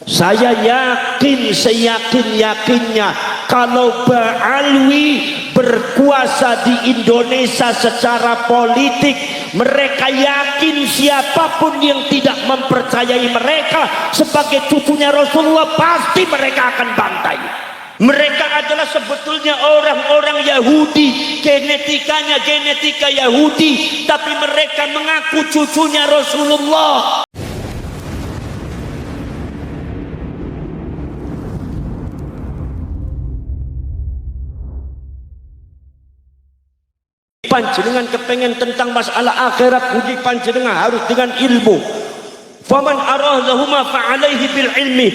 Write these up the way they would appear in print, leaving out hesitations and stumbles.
Saya yakin seyakin-yakinnya kalau Ba'alwi berkuasa di Indonesia secara politik, mereka yakin siapapun yang tidak mempercayai mereka sebagai cucunya Rasulullah pasti mereka akan bantai. Mereka adalah sebetulnya orang-orang Yahudi, genetikanya genetika Yahudi, tapi mereka mengaku cucunya Rasulullah. Panjenengan kepengen tentang masalah akhirat, uji panjenengan harus dengan ilmu. Faman aradahuma fa'alaihi bil ilmi.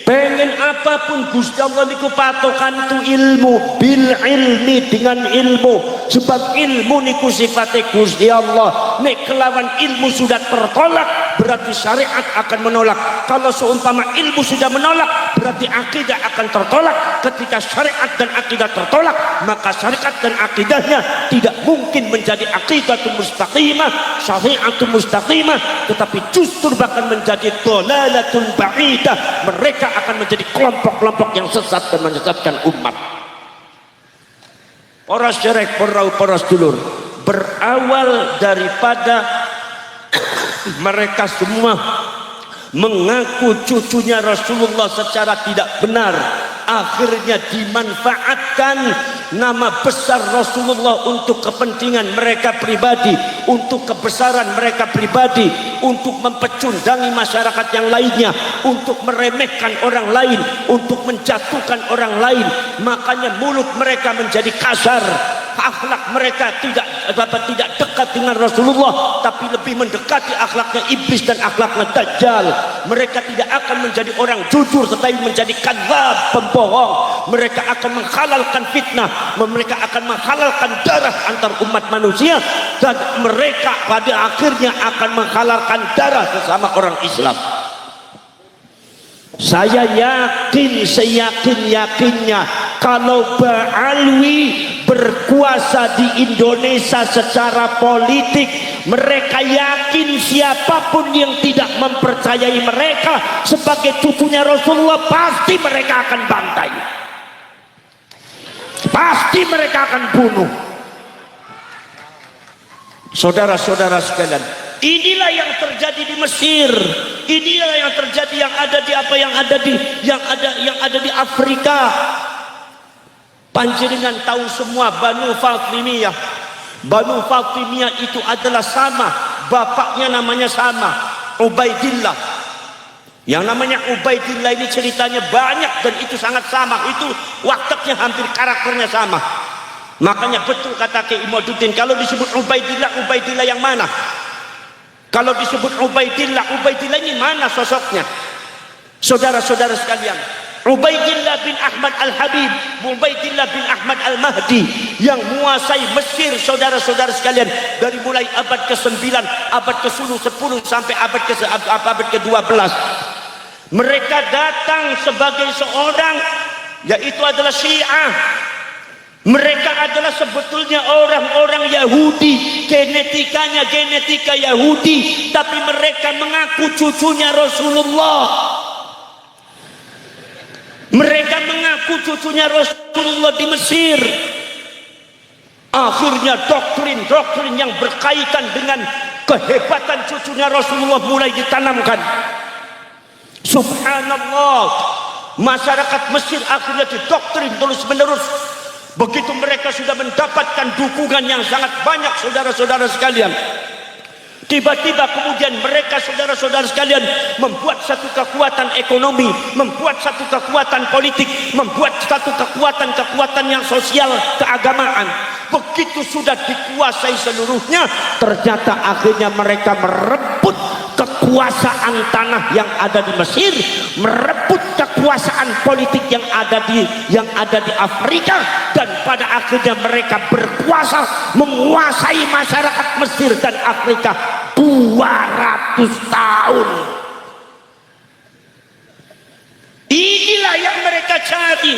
Pengen apapun Gusti Allah niku patokan itu ilmu, bil ilmi, dengan ilmu. Sebab ilmu niku sifatnya Gusti Allah. Nek kelawan ilmu sudah tertolak, berarti syariat akan menolak. Kalau seumpama ilmu sudah menolak, berarti akidah akan tertolak. Ketika syariat dan akidah tertolak, maka syariat dan akidahnya tidak mungkin menjadi aqidatul mustaqimah, syariatul mustaqimah, tetapi justru bahkan menjadi dhalalatul ba'idah. Mereka akan menjadi kelompok-kelompok yang sesat dan menyesatkan umat. Poros jerek, poros dulur, berawal daripada mereka semua mengaku cucunya Rasulullah secara tidak benar, akhirnya dimanfaatkan nama besar Rasulullah untuk kepentingan mereka pribadi, untuk kebesaran mereka pribadi, untuk mempecundangi masyarakat yang lainnya, untuk meremehkan orang lain, untuk menjatuhkan orang lain. Makanya mulut mereka menjadi kasar, akhlak mereka tidak dekat dengan Rasulullah, tapi lebih mendekati akhlaknya iblis dan akhlaknya dajjal. Mereka tidak akan menjadi orang jujur, tetapi menjadi kadzab, pembohong. Mereka akan menghalalkan fitnah, mereka akan menghalalkan darah antar umat manusia, dan mereka pada akhirnya akan menghalalkan darah sesama orang Islam. Saya yakin seyakin-yakinnya kalau Ba'alwi berkuasa di Indonesia secara politik, mereka yakin siapapun yang tidak mempercayai mereka sebagai cucunya Rasulullah pasti mereka akan bantai, pasti mereka akan bunuh. Saudara-saudara sekalian, inilah yang terjadi di Mesir, inilah yang terjadi yang ada di Afrika. Panjenengan tahu semua Banu Fatimiyah. Banu Fatimiyah itu adalah sama, bapaknya namanya sama, Ubaidillah. Yang namanya Ubaidillah ini ceritanya banyak dan itu sangat sama, itu wataknya hampir karakternya sama. Makanya betul kata Ki Imaduddin, kalau disebut Ubaidillah, Ubaidillah yang mana? Kalau disebut Ubaidillah, Ubaidillah ini mana sosoknya? Saudara-saudara sekalian, Ubaidillah bin Ahmad al-Habib, Ubaidillah bin Ahmad al-Mahdi yang menguasai Mesir, saudara-saudara sekalian, dari mulai abad ke-9, abad ke-10 sampai abad ke-12. Mereka datang sebagai seorang, yaitu adalah Syiah. Mereka adalah sebetulnya orang-orang Yahudi, genetikanya genetika Yahudi, tapi mereka mengaku cucunya Rasulullah. Mereka mengaku cucunya Rasulullah di Mesir. Akhirnya doktrin-doktrin yang berkaitan dengan kehebatan cucunya Rasulullah mulai ditanamkan. Subhanallah, masyarakat Mesir akhirnya didoktrin terus-menerus. Begitu mereka sudah mendapatkan dukungan yang sangat banyak, saudara-saudara sekalian, tiba-tiba kemudian mereka, saudara-saudara sekalian, membuat satu kekuatan ekonomi, membuat satu kekuatan politik, membuat satu kekuatan yang sosial, keagamaan. Begitu sudah dikuasai seluruhnya, ternyata akhirnya mereka merebut kekuasaan tanah yang ada di Mesir, merebut kekuasaan politik yang ada di Afrika, dan pada akhirnya mereka berkuasa menguasai masyarakat Mesir dan Afrika 200 tahun. Inilah yang mereka cari,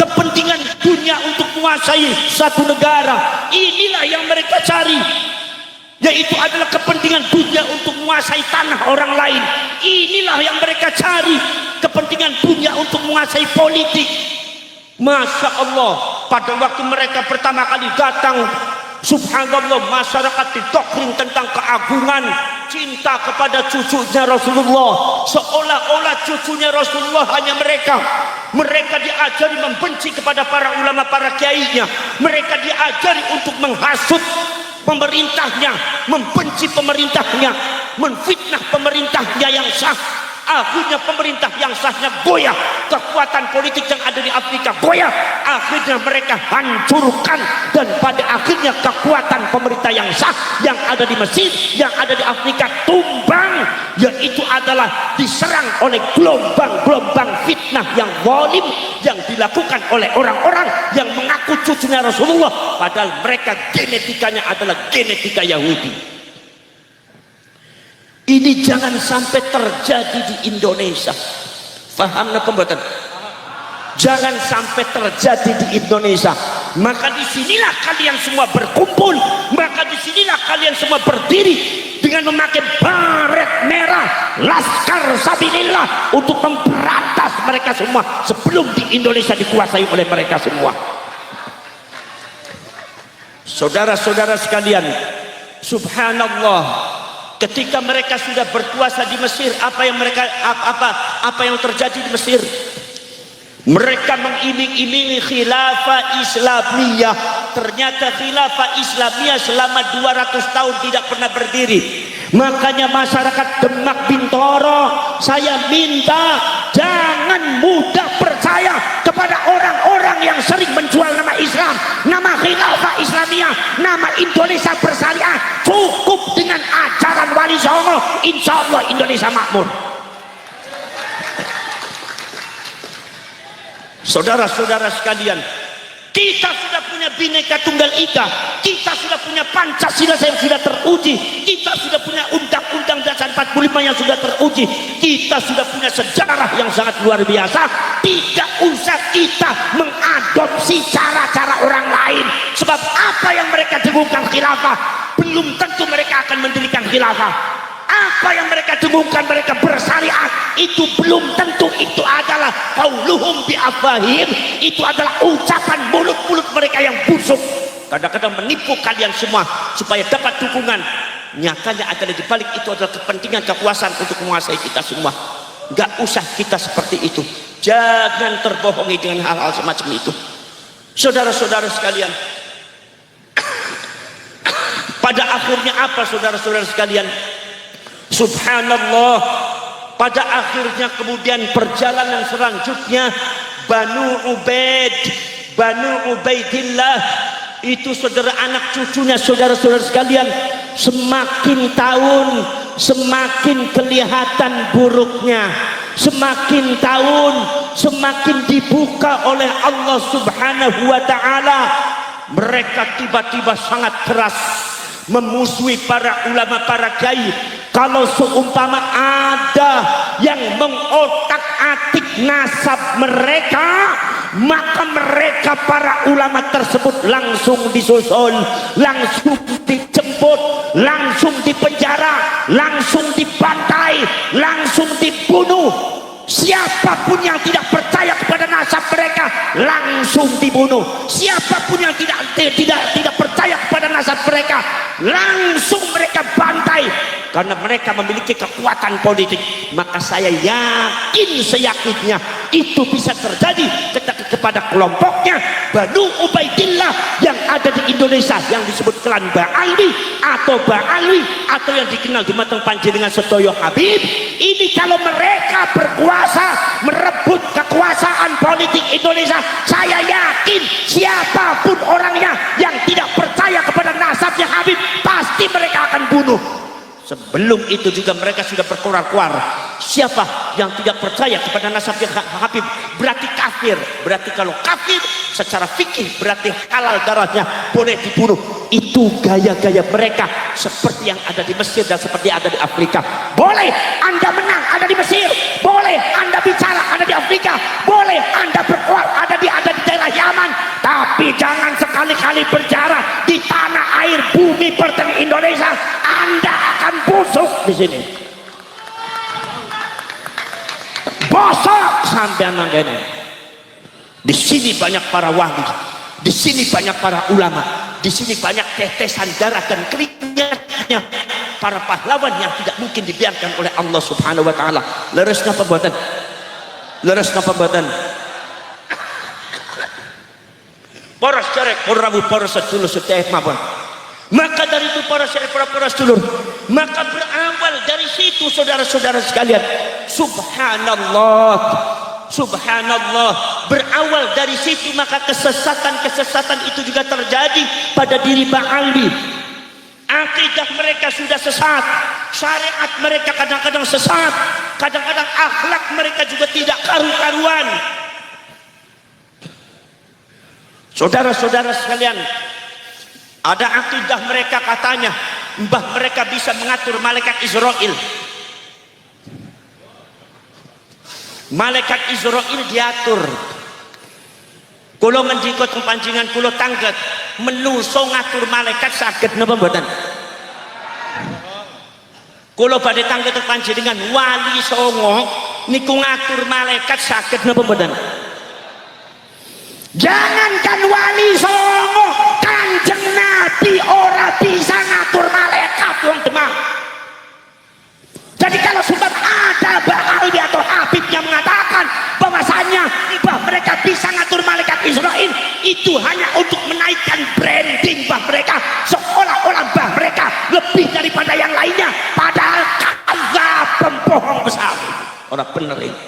kepentingan dunia untuk menguasai satu negara. Inilah yang mereka cari, yaitu adalah kepentingan dunia untuk menguasai tanah orang lain. Inilah yang mereka mereka cari kepentingan dunia untuk menguasai politik. Masya Allah, pada waktu mereka pertama kali datang, subhanallah, masyarakat didoktrin tentang keagungan cinta kepada cucunya Rasulullah, seolah-olah cucunya Rasulullah hanya mereka. Mereka diajari membenci kepada para ulama, para kiainya. Mereka diajari untuk menghasut pemerintahnya, membenci pemerintahnya, menfitnah pemerintahnya yang sah. Akhirnya pemerintah yang sahnya goyah, kekuatan politik yang ada di Afrika goyah, akhirnya mereka hancurkan, dan pada akhirnya kekuatan pemerintah yang sah yang ada di Mesir, yang ada di Afrika tumbang, yaitu adalah diserang oleh gelombang-gelombang fitnah yang zalim yang dilakukan oleh orang-orang yang mengaku cucunya Rasulullah, padahal mereka genetikanya adalah genetika Yahudi. Ini jangan sampai terjadi di Indonesia. Faham na pembuatan? Jangan sampai terjadi di Indonesia. Maka disinilah kalian semua berkumpul. Maka disinilah kalian semua berdiri dengan memakai baret merah, Laskar Sabilillah, untuk memberantas mereka semua sebelum di Indonesia dikuasai oleh mereka semua. Saudara-saudara sekalian, subhanallah, ketika mereka sudah berkuasa di Mesir, apa yang terjadi di Mesir? Mereka mengiming-imingi khilafah Islamiyah. Ternyata khilafah Islamiyah selama 200 tahun tidak pernah berdiri. Makanya masyarakat Demak Bintoro, saya minta jangan mudah percaya kepada orang-orang yang sering menjual nama Islam, nama khilafah Islamiyah, nama Indonesia bersyariah. Cukup dengan ajaran Wali Songo, insya Allah Indonesia makmur. Saudara-saudara sekalian, kita sudah punya Bhinneka Tunggal Ika, kita sudah punya Pancasila yang sudah teruji, kita sudah punya Undang-Undang Dasar 45 yang sudah teruji, kita sudah punya sejarah yang sangat luar biasa. Tidak usah kita mengadopsi cara-cara orang lain, sebab apa yang mereka dengungkan khilafah, belum tentu mereka akan mendirikan khilafah. Apa yang mereka dengungkan, mereka bersyariat, itu belum tentu itu adalah qauluhum bi afwahihim, itu adalah ucapan mulut-mulut mereka yang busuk. Kadang-kadang menipu kalian semua supaya dapat dukungan. Nyatanya adalah di balik itu adalah kepentingan kekuasaan untuk menguasai kita semua. Gak usah kita seperti itu. Jangan terbohongi dengan hal-hal semacam itu. Saudara-saudara sekalian, pada akhirnya apa saudara-saudara sekalian? Subhanallah, pada akhirnya kemudian perjalanan selanjutnya Banu Ubaidillah itu saudara anak cucunya, saudara-saudara sekalian, semakin tahun semakin kelihatan buruknya, semakin tahun semakin dibuka oleh Allah Subhanahu wa ta'ala. Mereka tiba-tiba sangat keras memusuhi para ulama, para kiai. Kalau seumpama ada yang mengotak-atik nasab mereka, maka mereka para ulama tersebut langsung disusul, langsung dijemput, langsung dipenjara, langsung dibantai, langsung dibunuh. Siapapun yang tidak percaya kepada nasab mereka langsung dibunuh. Siapapun yang tidak percaya kepada nasab mereka langsung mereka bantai, karena mereka memiliki kekuatan politik. Maka saya yakin seyakinnya itu bisa terjadi kepada kelompoknya Banu Ubaidillah yang ada di Indonesia, yang disebut klan Ba'alwi atau Ba'alwi, atau yang dikenal di Mateng Panjenengan Setoyo Habib. Ini kalau mereka berkuasa, merebut kekuasaan politik Indonesia, saya yakin siapapun orangnya yang tidak percaya kepada nasabnya Habib, pasti mereka akan bunuh. Sebelum itu juga mereka sudah berkoar-koar, siapa yang tidak percaya kepada nasabnya Habib berarti kafir. Berarti kalau kafir secara fikih berarti halal darahnya, boleh dibunuh. Itu gaya-gaya mereka seperti yang ada di Mesir dan seperti yang ada di Afrika. Boleh Anda menang ada di Mesir, boleh Anda bicara ada di Afrika, boleh Anda berkuat ada di daerah Yaman, tapi jangan sekali-kali berbicara di tanah air bumi pertiwi Indonesia. Anda akan busuk di sini. Mosok sampean manggene. Di sini banyak para wali, di sini banyak para ulama, di sini banyak tetesan darah dan keringatnya para pahlawan yang tidak mungkin dibiarkan oleh Allah Subhanahu wa taala. Leresna pembuatan. Leresna pembuatan. Poros cerek orawu poros sedulur sedaya mawon. Maka dari itu para syekh, para sedulur, maka berawal dari situ saudara-saudara sekalian. Subhanallah, subhanallah, berawal dari situ maka kesesatan itu juga terjadi pada diri Ba'ali. Akidah mereka sudah sesat, syariat mereka kadang-kadang sesat, kadang-kadang akhlak mereka juga tidak karu-karuan. Saudara-saudara sekalian, ada akidah mereka katanya mbah mereka bisa mengatur malaikat Israel. Malaikat Israel diatur. Kulo ngendika teng panjenengan kulo tangget menungso ngatur malaikat saged napa mboten? Kulo badhe tangget teng panjenengan wali songo niku ngatur malaikat saged napa mboten? Jangankan wali songo, Kanjeng Nabi ora bisa ngatur malaikat wong Demak. Jadi kalau sudah ada Ba'ali atau Habibnya mengatakan bahwasanya mbah mereka bisa ngatur malaikat Israel, itu hanya untuk menaikkan branding mbah mereka, seolah-olah mbah mereka lebih daripada yang lainnya, padahal kadzab, pembohong besar. Orang bener ini.